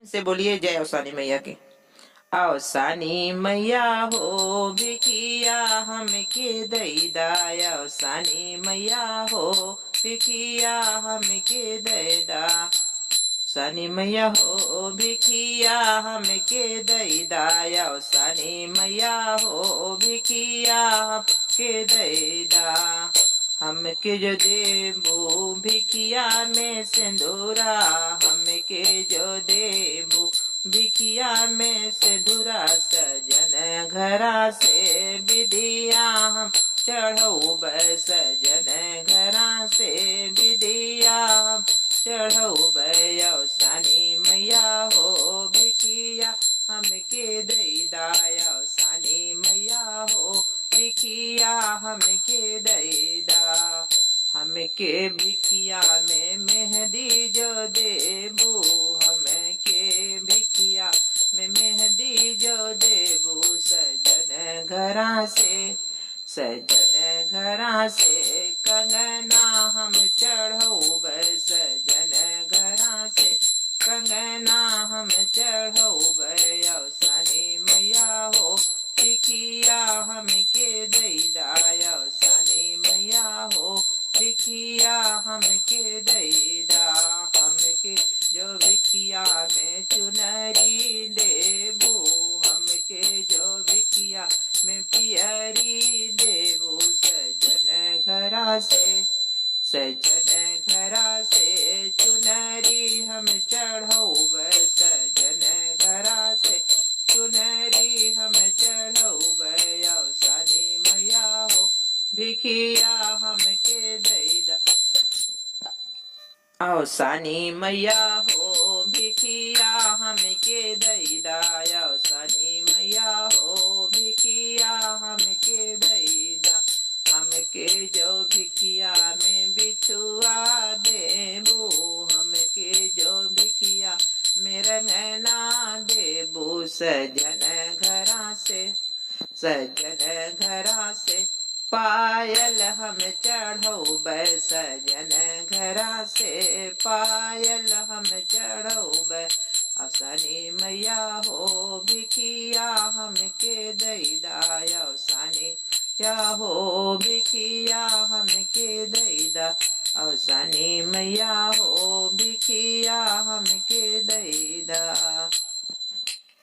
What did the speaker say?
से बोलिए जय अवसानी मैया की। अवसानी मैया हो भिखिया हमके दैदा, अवसानी मैया हो भिखिया हमके दैदा, अवसानी मैया हो भिखिया हमके दैदा, अवसानी मैया हो भिखिया हमके दैदा। हमके जो देबू भिखिया में सिंदूरा, हमके जो देबू भिखिया में सिंदूरा, सजन घरा से विदिया हम चढ़ौब, सजन घरा से विदिया हम चढ़ौब, अवसानी मैया हो भिखिया हमके दैदा, अवसानी मैया हो भिखिया हमके दैदा। हमके भिखिया में मेहंदी जो देबू, हमके भिखिया में मेहंदी जो देबू, सजन घरा से, सजन घरा से कंगना हम चढ़ौब, सजन घरा से कंगना हम चढ़ौब, अवसानी मैया हो भिखिया हमके दैदा, अवसानी मैया हो भिखिया हमके दैदा। हमके जो भिखिया में चुनरी देबू, हमके जो भिखिया में पियरी देबू, सजन घरा से, सजन घरा से चुनरी हम चढ़ौब, सजन घरा से चुनरी हम चढ़ौब, अवसानी मैया हो भिखिया हमके दैदा, अवसानी मैया हो भिखिया हमके दैदा, अवसानी मैया हो भिखिया हमके दैदा। हमके जो भिखिया में बिछुआ देबू, हमके जो भिखिया में रंगना देबू, सजन घरा से, सजन घरा से पायल हम चढ़ौब, सजन घरा से पायल हम चढ़ौब, अवसानी मैया हो भिखिया हमके दैदा, अवसानी मैया हो भिखिया हमके दैदा, अवसानी मैया हो भिखिया हमके दैदा।